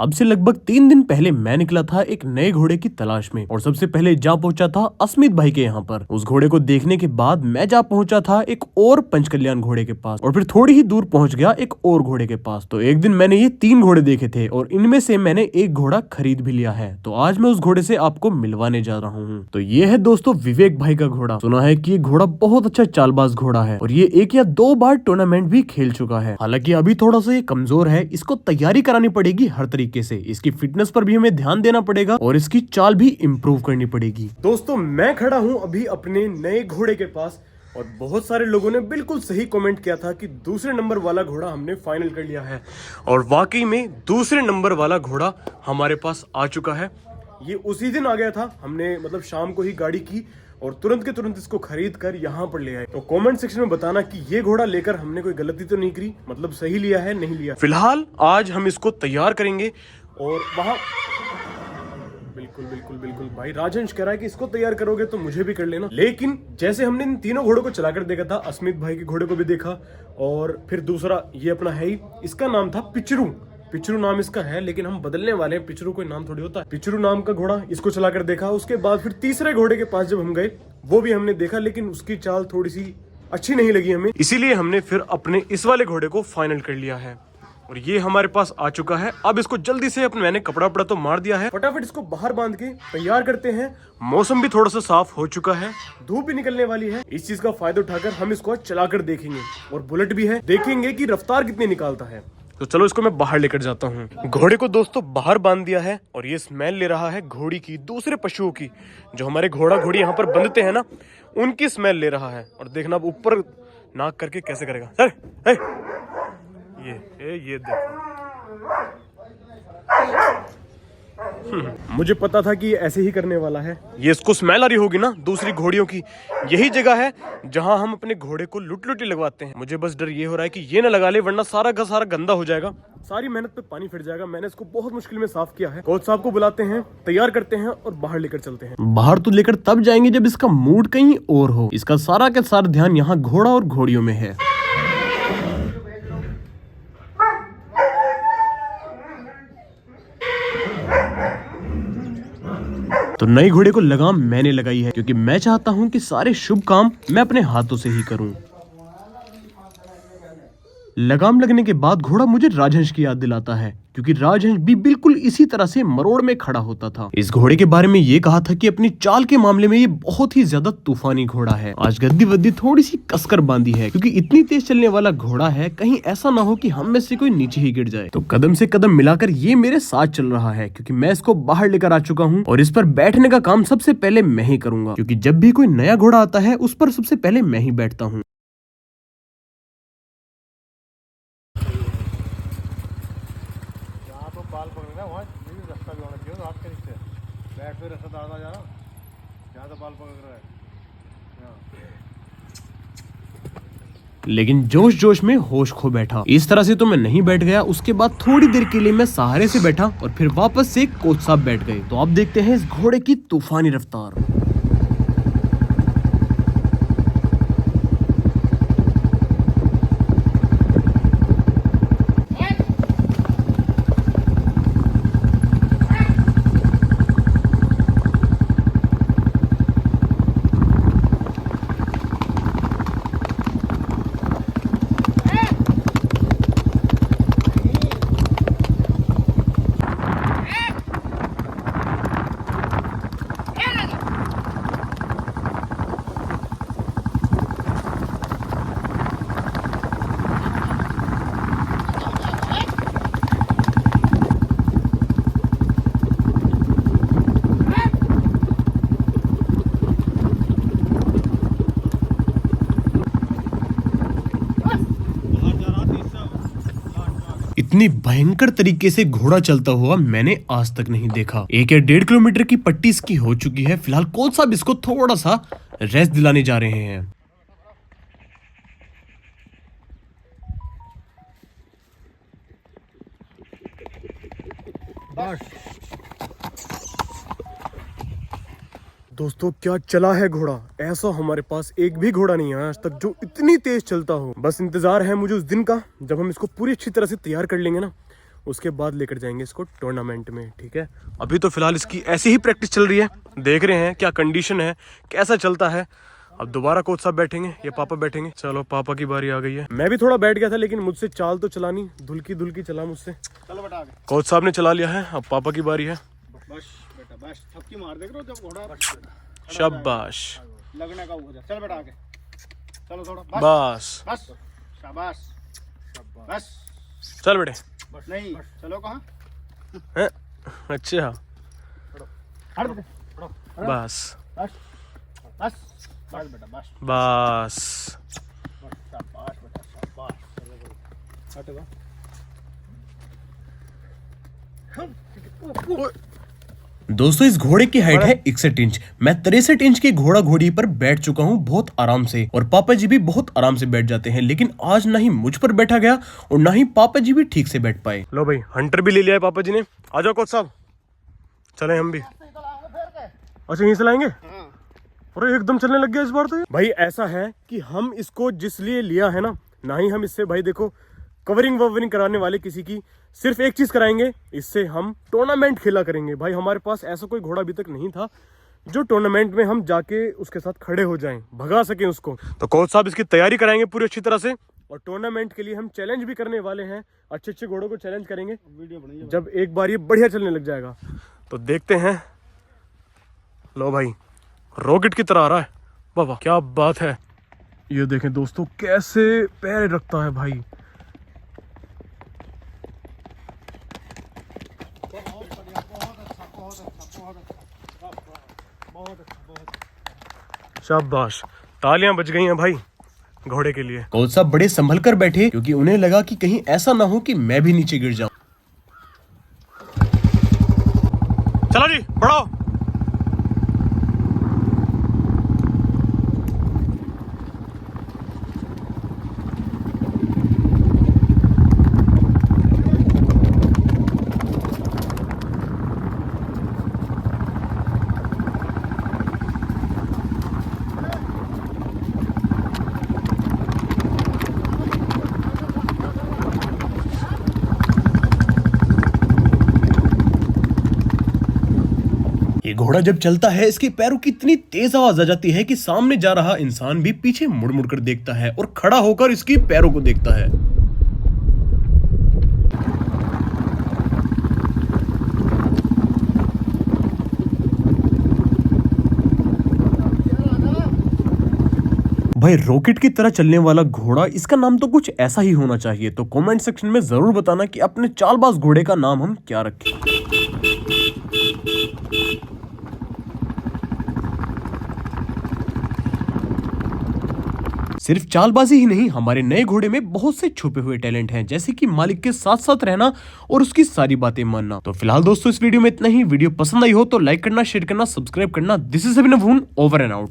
अब से लगभग 3 दिन पहले मैं निकला था एक नए घोड़े की तलाश में और सबसे पहले जा पहुंचा था अस्मित भाई के यहाँ पर। उस घोड़े को देखने के बाद मैं जा पहुंचा था एक और पंचकल्याण घोड़े के पास और फिर थोड़ी ही दूर पहुंच गया एक और घोड़े के पास। तो एक दिन मैंने ये 3 घोड़े देखे थे और इनमें से मैंने एक घोड़ा खरीद भी लिया है। तो आज मैं उस घोड़े से आपको मिलवाने जा रहा हूँ। तो ये है दोस्तों विवेक भाई का घोड़ा। सुना है कि ये घोड़ा बहुत अच्छा चालबाज घोड़ा है और ये 1 या 2 बार टूर्नामेंट भी खेल चुका है। हालांकि अभी थोड़ा सा ये कमजोर है, इसको तैयारी करानी पड़ेगी हर तरीके से। इसकी फिटनेस पर भी हमें ध्यान देना पड़ेगा और इसकी चाल भी इम्प्रूव करनी पड़ेगी। दोस्तों मैं खड़ा हूँ अभी अपने नए घोड़े के पास और बहुत सारे लोगों ने बिल्कुल सही कमेंट किया था कि दूसरे नंबर वाला घोड़ा हमने फाइनल कर लिया है और वाकई में दूसरे नंबर वाला घोड़ा हमारे पास आ चुका है। ये उसी दिन आ गया था, हमने मतलब शाम को ही गाड़ी की और तुरंत के तुरंत इसको खरीद कर यहाँ पर ले आए। तो कमेंट सेक्शन में बताना कि ये घोड़ा लेकर हमने कोई गलती तो नहीं करी, मतलब सही लिया है नहीं लिया। फिलहाल आज हम इसको तैयार करेंगे और वहाँ बिल्कुल बिल्कुल बिल्कुल भाई राजहंस कह रहा है कि इसको तैयार करोगे तो मुझे भी कर लेना। लेकिन जैसे हमने इन तीनों घोड़ों को चलाकर देखा था, अस्मित भाई के घोड़े को भी देखा और फिर दूसरा ये अपना है ही, इसका नाम था पिचरू। पिचरू नाम इसका है लेकिन हम बदलने वाले हैं, पिचरू कोई नाम थोड़ी होता है। पिचरू नाम का घोड़ा, इसको चलाकर देखा। उसके बाद फिर तीसरे घोड़े के पास जब हम गए वो भी हमने देखा लेकिन उसकी चाल थोड़ी सी अच्छी नहीं लगी हमें, इसीलिए हमने फिर अपने इस वाले घोड़े को फाइनल कर लिया है और ये हमारे पास आ चुका है। अब इसको जल्दी से अपने मैंने कपड़ा तो मार दिया है, फटाफट इसको बाहर बांध के तैयार करते हैं। मौसम भी थोड़ा सा साफ हो चुका है, धूप भी निकलने वाली है। इस चीज का फायदा उठाकर हम इसको चलाकर देखेंगे और बुलेट भी है, देखेंगे कि रफ्तार कितनी निकालता है। तो चलो इसको मैं बाहर लेकर जाता हूँ। घोड़े को दोस्तों बाहर बांध दिया है और ये स्मेल ले रहा है घोड़ी की, दूसरे पशुओं की, जो हमारे घोड़ा घोड़ी यहाँ पर बंधते हैं ना, उनकी स्मेल ले रहा है। और देखना अब ऊपर नाक करके कैसे करेगा। सर ये देखो मुझे पता था कि ये ऐसे ही करने वाला है। ये इसको स्मेल आ रही होगी ना दूसरी घोड़ियों की, यही जगह है जहां हम अपने घोड़े को लुटी लगवाते हैं। मुझे बस डर ये हो रहा है कि ये ना लगा ले वरना सारा का सारा गंदा हो जाएगा, सारी मेहनत पे पानी फिर जाएगा। मैंने इसको बहुत मुश्किल में साफ किया है। कोच साहब को बुलाते हैं, तैयार करते हैं और बाहर लेकर चलते हैं। बाहर तो लेकर तब जाएंगे जब इसका मूड कहीं और हो। इसका सारा का सारा ध्यान यहाँ घोड़ा और घोड़ियों में है। तो नए घोड़े को लगाम मैंने लगाई है क्योंकि मैं चाहता हूं कि सारे शुभ काम मैं अपने हाथों से ही करूं। लगाम लगने के बाद घोड़ा मुझे राजहंस की याद दिलाता है क्योंकि राजहंस भी बिल्कुल इसी तरह से मरोड़ में खड़ा होता था। इस घोड़े के बारे में ये कहा था कि अपनी चाल के मामले में ये बहुत ही ज्यादा तूफानी घोड़ा है। आज गद्दी वद्दी थोड़ी सी कसकर बांधी है क्योंकि इतनी तेज चलने वाला घोड़ा है, कहीं ऐसा ना हो कि हम में से कोई नीचे ही गिर जाए। तो कदम से कदम मिलाकर ये मेरे साथ चल रहा है क्योंकि मैं इसको बाहर लेकर आ चुका हूँ और इस पर बैठने का काम सबसे पहले मैं ही करूंगा क्योंकि जब भी कोई नया घोड़ा आता है उस पर सबसे पहले मैं ही बैठता हूँ। बाल पकड़ना वहाँ रास्ता भी होना चाहिए तो आपके रिश्ते बैठ पे रास्ता डालना जाना, जहाँ से बाल पकड़ रहा है। लेकिन जोश जोश में होश खो बैठा। इस तरह से तो मैं नहीं बैठ गया। उसके बाद थोड़ी देर के लिए मैं सहारे से बैठा और फिर वापस से कोच साहब बैठ गए। तो अब देखते हैं इस घोड़े की तूफानी रफ्तार। इतनी भयंकर तरीके से घोड़ा चलता हुआ मैंने आज तक नहीं देखा। 1 या 1.5 किलोमीटर की पट्टी इसकी हो चुकी है। फिलहाल कोच साहब इसको थोड़ा सा रेस्ट दिलाने जा रहे हैं। दोस्तों क्या चला है घोड़ा, ऐसा हमारे पास एक भी घोड़ा नहीं है आज तक जो इतनी तेज चलता हो। बस इंतजार है मुझे उस दिन का जब हम इसको पूरी अच्छी तरह से तैयार कर लेंगे ना, उसके बाद लेकर जाएंगे इसको टूर्नामेंट में, ठीक है। अभी तो फिलहाल इसकी ऐसी ही प्रैक्टिस चल रही है, देख रहे हैं क्या कंडीशन है, कैसा चलता है। अब दोबारा कोच साहब बैठेंगे, ये पापा बैठेंगे। चलो पापा की बारी आ गई है। मैं भी थोड़ा बैठ गया था, लेकिन मुझसे चाल तो चलानी, धुलकी चला मुझसे। चलो बेटा आगे। कोच साहब ने चला लिया है, अब पापा की बारी है। बस बेटा बस, थपकी मार देख रहे हो जब घोड़ा शाबाश, लगने का हो जाए। चल बेटा आगे, चलो थोड़ा बस बस, शाबाश बस। चल बेटे। नहीं चलो कहाँ, हैं? अच्छा हट बेटे, बस बस बस बस बेटा बस बस। शाबाश बेटा शाबाश। हटेगा। दोस्तों इस घोड़े की हाइट है 61 इंच। मैं 63 इंच की घोड़ा घोड़ी पर बैठ चुका हूँ बहुत आराम से, और पापा जी भी बहुत आराम से बैठ जाते हैं। लेकिन आज ना ही मुझ पर बैठा गया और ना ही पापा जी भी ठीक से बैठ पाए। लो भाई, हंटर भी ले लिया है पापा जी ने। आ जाओ कोच साहब, चले हम भी। अच्छा यहीं से लाएंगे? अरे एकदम चलने लग गया इस बार तो ये। भाई ऐसा है कि हम इसको जिस लिए लिया है ना ही हम इससे भाई देखो कवरिंग ववरिंग कराने वाले किसी की, सिर्फ एक चीज कराएंगे, इससे हम टूर्नामेंट खेला करेंगे। भाई हमारे पास ऐसा कोई घोड़ा अभी तक नहीं था जो टूर्नामेंट में हम जाके उसके साथ खड़े हो जाएं, भगा सकें उसको। तो कोच साहब इसकी तैयारी कराएंगे पूरी अच्छी तरह से, और टूर्नामेंट के लिए हम चैलेंज भी करने वाले हैं। अच्छे घोड़ों को चैलेंज करेंगे वीडियो बनी जब एक बार ये बढ़िया चलने लग जाएगा तो देखते हैं। लो भाई, रॉकेट की तरह आ रहा है, वाह क्या बात है। ये देखें दोस्तों कैसे पैर रखता है भाई। शाबाश, तालियां बज गई हैं भाई घोड़े के लिए। कोच साहब बड़े संभल कर बैठे, क्योंकि उन्हें लगा कि कहीं ऐसा ना हो कि मैं भी नीचे गिर जाऊं। चलो जी बढ़ाओ। ये घोड़ा जब चलता है इसके पैरों की इतनी तेज आवाज आ जाती है कि सामने जा रहा इंसान भी पीछे मुड़ मुड़ कर देखता है और खड़ा होकर इसके पैरों को देखता है। भाई रॉकेट की तरह चलने वाला घोड़ा, इसका नाम तो कुछ ऐसा ही होना चाहिए। तो कमेंट सेक्शन में जरूर बताना कि अपने चालबाज घोड़े का नाम हम क्या रखें। सिर्फ चालबाजी ही नहीं, हमारे नए घोड़े में बहुत से छुपे हुए टैलेंट हैं, जैसे कि मालिक के साथ साथ रहना और उसकी सारी बातें मानना। तो फिलहाल दोस्तों इस वीडियो में इतना ही। वीडियो पसंद आई हो तो लाइक करना, शेयर करना, सब्सक्राइब करना। This is Abhinav, over and out.